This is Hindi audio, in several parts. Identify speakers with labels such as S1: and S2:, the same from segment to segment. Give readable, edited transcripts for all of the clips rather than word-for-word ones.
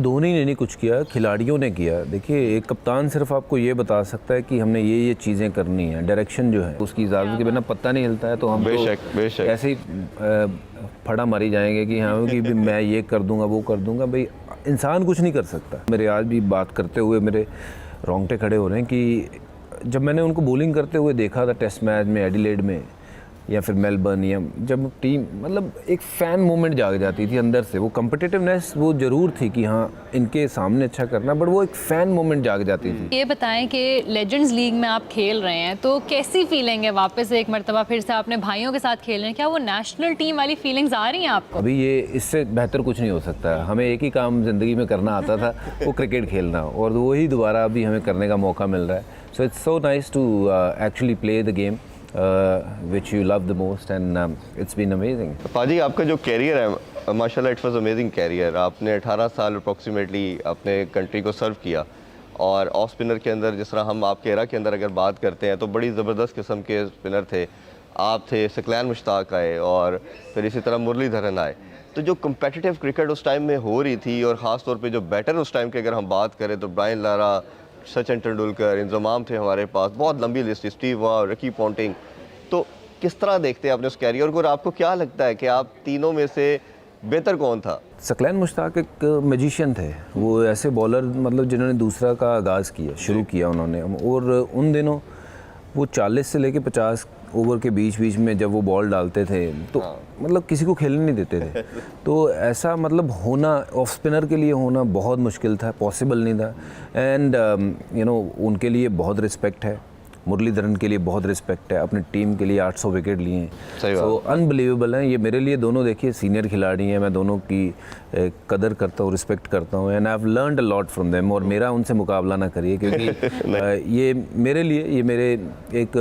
S1: धोनी ने नहीं कुछ किया, खिलाड़ियों ने किया। देखिए, एक कप्तान सिर्फ आपको ये बता सकता है कि हमने ये चीज़ें करनी है, डायरेक्शन जो है उसकी इजाज़त के बिना पत्ता नहीं हिलता है। तो हम
S2: बेशक
S1: ऐसे ही फड़ा मारी जाएंगे कि हाँ कि मैं ये कर दूंगा वो कर दूंगा। भाई इंसान कुछ नहीं कर सकता। मेरे आज भी बात करते हुए मेरे रोंगटे खड़े हो रहे हैं कि जब मैंने उनको बॉलिंग करते हुए देखा था टेस्ट मैच में, एडिलेड में या फिर मेलबर्न, या जब टीम मतलब एक फ़ैन मोमेंट जाग जाती थी अंदर से। वो कम्पिटिटिवनेस वो ज़रूर थी कि हाँ इनके सामने अच्छा करना, बट वो एक फ़ैन मोमेंट जाग जाती थी।
S3: ये बताएं कि लेजेंड्स लीग में आप खेल रहे हैं तो कैसी फीलिंग है वापस एक मरतबा फिर से अपने भाइयों के साथ खेल रहे हैं? क्या वो नेशनल टीम वाली फीलिंग्स आ रही हैं आपको?
S1: अभी ये इससे बेहतर कुछ नहीं हो सकता। हमें एक ही काम ज़िंदगी में करना आता था, वो क्रिकेट खेलना, और वही दोबारा अभी हमें करने का मौका मिल रहा है। So it's so nice to actually play the game which you love the most, and it's been amazing.
S2: पाजी, आपका जो कैरियर है माशाल्लाह, इट वाज अमेजिंग कैरियर। आपने 18 साल अप्रॉक्सीमेटली अपने कंट्री को सर्व किया, और ऑफ स्पिनर के अंदर जिस तरह हम आपके एरा के अंदर अगर बात करते हैं तो बड़ी ज़बरदस्त किस्म के स्पिनर थे। आप थे, सकलैन मुश्ताक आए, और फिर इसी तरह मुरलीधरन आए। तो जो कम्पिटिटिव क्रिकेट उस टाइम में हो रही थी, और ख़ास तौर पे जो बैटर उस टाइम के अगर हम बात करें तो ब्रायन लारा, सचिन तेंदुलकर, इंजमाम थे हमारे पास, बहुत लंबी list, Steve Waugh, Ricky Ponting. तो किस तरह देखते हैं आपने उस कैरियर को, और आपको क्या लगता है कि आप तीनों में से बेहतर कौन था?
S1: सकलैन मुश्ताक एक मैजिशियन थे। वो ऐसे बॉलर मतलब जिन्होंने दूसरा का आगाज़ किया, शुरू किया उन्होंने। और उन दिनों वो 40 से लेके 50 ओवर के बीच में जब वो बॉल डालते थे तो मतलब किसी को खेलने नहीं देते थे। तो ऐसा मतलब होना, ऑफ स्पिनर के लिए होना बहुत मुश्किल था, पॉसिबल नहीं था। एंड उनके लिए बहुत रिस्पेक्ट है। मुरलीधरन के लिए बहुत रिस्पेक्ट है, अपनी टीम के लिए 800 विकेट लिए हैं। तो अनबिलीवेबल हैं ये मेरे लिए दोनों। देखिए, सीनियर खिलाड़ी हैं, मैं दोनों की कदर करता हूँ, रिस्पेक्ट करता हूँ, and I have learned a lot from them. और मेरा उनसे मुकाबला ना करिए, क्योंकि ये मेरे लिए, ये मेरे एक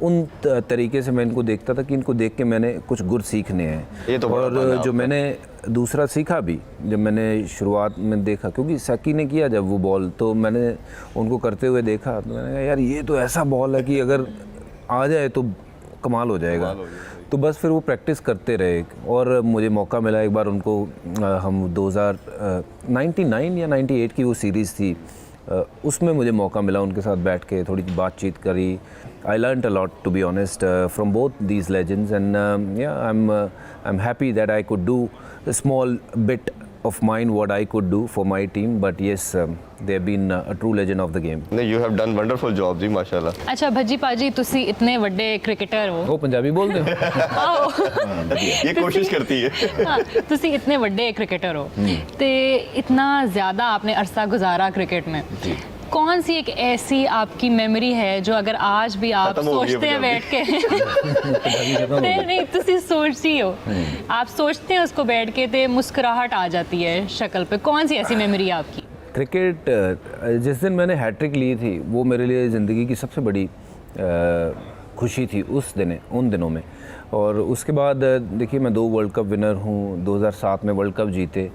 S1: उन तरीके से मैं इनको देखता था कि इनको देख के मैंने कुछ गुर सीखने हैं। और जो मैंने दूसरा सीखा भी, जब मैंने शुरुआत में देखा, क्योंकि सैकी ने किया जब वो बॉल, तो मैंने उनको करते हुए देखा, तो मैंने कहा यार ये तो ऐसा बॉल है कि अगर आ जाए तो कमाल हो जाएगा। तो बस फिर वो प्रैक्टिस करते रहे, और मुझे मौका मिला एक बार उनको, हम 2099 या 98 की वो सीरीज़ थी, उसमें मुझे मौका मिला उनके साथ बैठ के थोड़ी बातचीत करी। I learned a lot, to be honest, from both these legends, and I'm happy that I could do a small bit of mine what I could do for my team. But yes, they have been a true legend of the game.
S2: You have done wonderful job जी, माशाल्लाह।
S3: अच्छा भज्जी पाजी, तुसी इतने बड़े क्रिकेटर हो।
S1: वो पंजाबी बोलते हो?
S2: ये कोशिश करती है।
S3: हाँ, तुसी इतने बड़े क्रिकेटर हो, ते इतना ज़्यादा आपने अरसा गुजारा क्रिकेट में। कौन सी एक ऐसी आपकी मेमोरी है जो अगर आज भी आप सोचते हैं बैठ के नहीं तुसी सोचती हो, आप सोचते हैं उसको बैठ के तो मुस्कुराहट आ जाती है शक्ल पे? कौन सी ऐसी मेमोरी है आपकी?
S1: क्रिकेट, जिस दिन मैंने हैट्रिक ली थी वो मेरे लिए ज़िंदगी की सबसे बड़ी खुशी थी उन दिनों में। और उसके बाद देखिए, मैं 2 वर्ल्ड कप विनर हूँ, 2007 में वर्ल्ड कप जीते।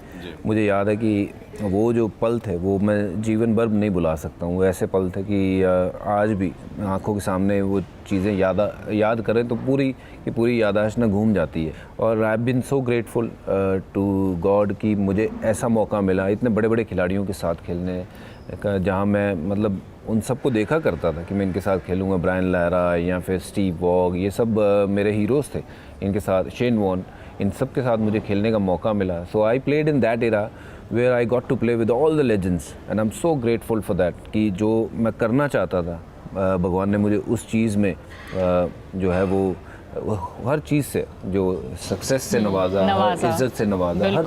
S1: मुझे याद है कि वो जो पल थे वो मैं जीवन भर नहीं भुला सकता हूँ। वो ऐसे पल थे कि आज भी आंखों के सामने वो चीज़ें याद करें तो पूरी याददाश्त ना घूम जाती है। और I have been so grateful to God कि मुझे ऐसा मौका मिला इतने बड़े बड़े खिलाड़ियों के साथ खेलने का, जहाँ मैं मतलब उन सबको देखा करता था कि मैं इनके साथ खेलूँगा। ब्रायन लारा या फिर स्टीव वॉग, ये सब मेरे हीरोज़ थे। इनके साथ शेन वॉन, इन सब के साथ मुझे खेलने का मौका मिला। So I played in that era where I got to play with all the legends, and I am so grateful for that कि जो मैं करना चाहता था भगवान ने मुझे उस चीज़ में जो है वो हर चीज़ से, जो सक्सेस से नवाजा, इज्जत से नवाजा, हर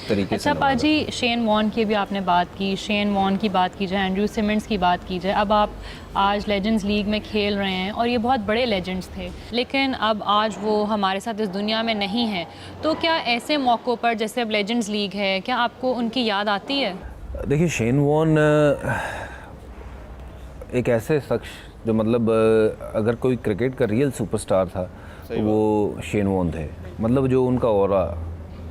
S1: तरीके से।
S3: अच्छा पाजी, शेन वॉन की भी आपने बात की, शेन वॉन की बात की जाए, एंड्रयू सिमंड्स की बात की जाए, अब आप आज लेजेंड्स लीग में खेल रहे हैं और ये बहुत बड़े लेजेंड्स थे, लेकिन अब आज वो हमारे साथ इस दुनिया में नहीं है। तो क्या ऐसे मौक़ों पर, जैसे अब लेजेंड्स लीग है, क्या आपको उनकी याद आती है?
S1: देखिए, शेन वॉन एक ऐसे शख्स जो मतलब अगर कोई क्रिकेट का रियल सुपरस्टार था वो शेन वॉन थे। मतलब जो उनका ऑरा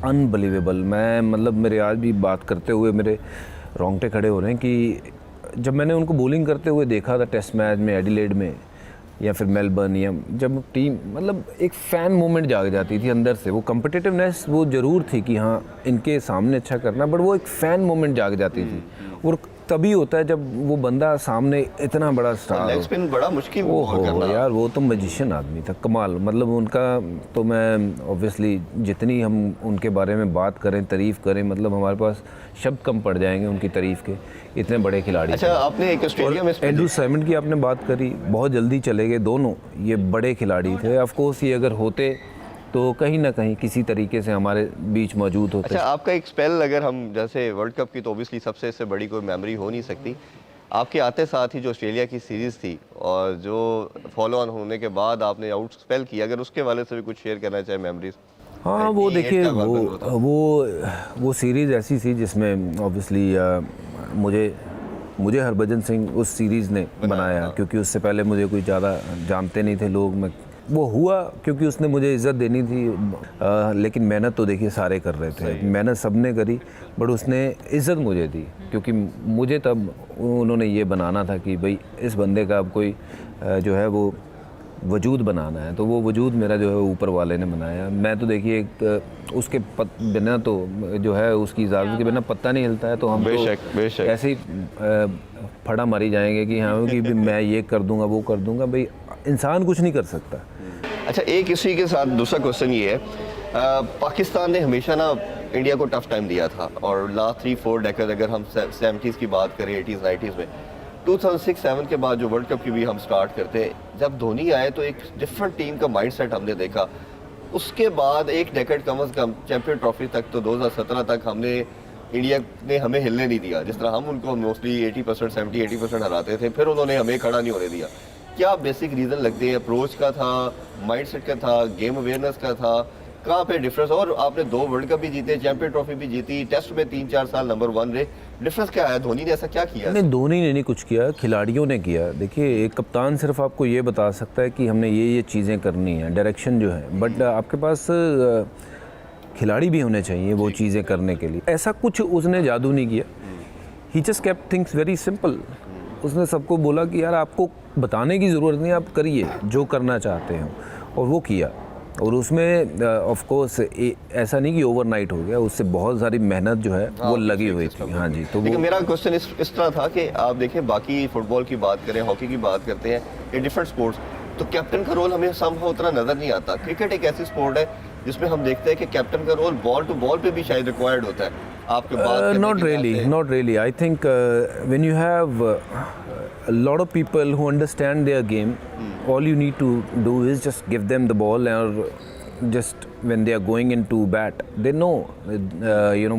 S1: अनबिलीवेबल। मैं मतलब मेरे आज भी बात करते हुए मेरे रोंगटे खड़े हो रहे हैं कि जब मैंने उनको बॉलिंग करते हुए देखा था टेस्ट मैच में, एडिलेड में, या फिर मेलबर्न, या जब टीम मतलब एक फ़ैन मोमेंट जाग जाती थी अंदर से। वो कम्पिटिटिवनेस वो ज़रूर थी कि हाँ इनके सामने अच्छा करना, बट वो एक फ़ैन मोमेंट जाग जाती थी। और तभी होता है जब वो बंदा सामने इतना बड़ा स्टार
S2: लेग
S1: हो।
S2: स्पिन बड़ा मुश्किल
S1: ओ
S2: बॉल
S1: हो
S2: करना।
S1: यार, वो तो मैजिशियन आदमी था, कमाल। मतलब उनका तो मैं ऑब्वियसली जितनी हम उनके बारे में बात करें, तारीफ़ करें, मतलब हमारे पास शब्द कम पड़ जाएंगे उनकी तारीफ़ के, इतने बड़े खिलाड़ी
S2: अच्छा,
S1: थे।
S2: आपने एक ऑस्ट्रेलिया में
S1: एंड्रू साइमंड की आपने बात करी, बहुत जल्दी चले गए दोनों, ये बड़े खिलाड़ी थे। ऑफ कोर्स ये अगर होते तो कहीं ना कहीं किसी तरीके से हमारे बीच मौजूद होते।
S2: अच्छा, आपका एक स्पेल अगर हम जैसे वर्ल्ड कप की तो ओबियसली सबसे इससे बड़ी कोई मेमोरी हो नहीं सकती। आपके आते साथ ही जो ऑस्ट्रेलिया की सीरीज़ थी और जो फॉलो ऑन होने के बाद आपने आउट स्पेल किया, अगर उसके वाले से भी कुछ शेयर करना चाहे मेमोरीज।
S1: हाँ, वो
S2: 88
S1: देखिए
S2: का वर्ल्ड कप होता।
S1: वो सीरीज़ ऐसी थी जिसमें ऑब्वियसली मुझे हरभजन सिंह उस सीरीज़ ने बनाया, क्योंकि उससे पहले मुझे कोई ज़्यादा जानते नहीं थे लोग। मैं वो हुआ क्योंकि उसने मुझे इज़्ज़त देनी थी, लेकिन मेहनत तो देखिए सारे कर रहे थे, मेहनत सबने करी, बट उसने इज़्ज़त मुझे दी, क्योंकि मुझे तब उन्होंने ये बनाना था कि भाई इस बंदे का अब कोई जो है वो वजूद बनाना है। तो वो वजूद मेरा जो है ऊपर वाले ने बनाया। मैं तो देखिए एक उसके बिना तो जो है उसकी इजाज़त के बिना पत्ता नहीं हिलता है, तो हम
S2: बेशक।
S1: तो ऐसे ही फड़ा मारी जाएंगे कि हाँ कि भी मैं ये कर दूंगा वो कर दूंगा। भाई इंसान कुछ नहीं कर सकता।
S2: अच्छा, एक इसी के साथ दूसरा क्वेश्चन ये है, पाकिस्तान ने हमेशा ना इंडिया को टफ टाइम दिया था, और लास्ट 3-4 डेकेड अगर हम 70s की बात करें, 80s 90s में, 2006-7 के बाद जो वर्ल्ड कप की भी हम स्टार्ट करते हैं, जब धोनी आए तो एक डिफरेंट टीम का माइंडसेट हमने देखा। उसके बाद एक डेकेड कम अज़ कम चैंपियन ट्रॉफी तक तो 2017 तक हमने इंडिया ने हमें हिलने नहीं दिया। जिस तरह हम उनको मोस्टली 80%, 70-80% हराते थे, फिर उन्होंने हमें खड़ा नहीं होने दिया। क्या बेसिक रीज़न लगते हैं? अप्रोच का था, माइंडसेट का था, गेम अवेयरनेस का था, कहाँ पे डिफरेंस? और आपने 2 वर्ल्ड कप भी जीते, चैंपियन ट्रॉफी भी जीती, टेस्ट में 3-4 साल नंबर 1 रहे, डिफरेंस क्या है? धोनी ने ऐसा क्या किया?
S1: नहीं, धोनी ने नहीं कुछ किया, खिलाड़ियों ने किया। देखिए एक कप्तान सिर्फ आपको ये बता सकता है कि हमने ये चीज़ें करनी है, डायरेक्शन जो है, बट आपके पास खिलाड़ी भी होने चाहिए वो चीज़ें करने के लिए। ऐसा कुछ उसने जादू नहीं किया। He just kept things very simple. उसने सबको बोला कि यार आपको बताने की ज़रूरत नहीं, आप करिए जो करना चाहते हैं, और वो किया। और उसमें ऑफ कोर्स ऐसा नहीं कि ओवरनाइट हो गया, उससे बहुत सारी मेहनत जो है वो लगी हुई थी। हाँ जी, तो
S2: लेकिन मेरा क्वेश्चन इस तरह था कि आप देखें, बाकी फुटबॉल की बात करें, हॉकी की बात करते हैं, ये डिफरेंट स्पोर्ट्स, तो कैप्टन का रोल हमें समहाउ उतना नज़र नहीं आता। क्रिकेट एक ऐसी स्पोर्ट है जिसमें हम देखते हैं कि कैप्टन का रोल बॉल टू बॉल पे भी शायद रिक्वायर्ड होता है। आपके बात
S1: not really. I think when you have a lot of people who understand their game, all you need to do is just give them the ball, or just when they are going into bat, they know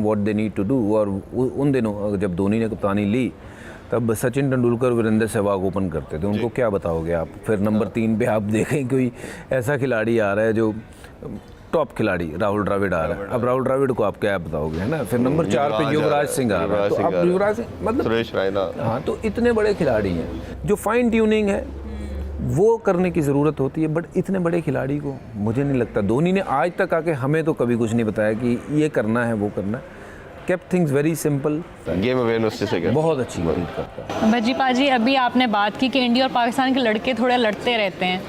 S1: what they need to do. और उन दिनों जब धोनी ने कप्तानी ली, तब सचिन तेंदुलकर, वीरेंद्र सहवाग ओपन करते थे। उनको क्या बताओगे आप? फिर नंबर 3 पे आप देखें कोई ऐसा खिलाड़ी आ रहा है जो टॉप खिलाड़ी, राहुल द्रविड़ आ रहा है। अब राहुल द्रविड़ को आप क्या बताओगे, है ना? फिर नंबर 4 पे युवराज सिंह आ रहा है, तो अब युवराज सिंह मतलब
S2: सुरेश रैना।
S1: हाँ, तो इतने बड़े खिलाड़ी हैं। जो फाइन ट्यूनिंग है वो करने की ज़रूरत होती है, बट इतने बड़े खिलाड़ी को मुझे नहीं लगता धोनी ने आज तक आके हमें तो कभी कुछ नहीं बताया कि ये करना है वो करना है। Kept things very simple.
S2: Game awareness से
S1: बहुत अच्छी बात करता है।
S3: भज्जी पाजी, अभी आपने बात की कि इंडिया और पाकिस्तान के लड़के थोड़े लड़ते रहते हैं,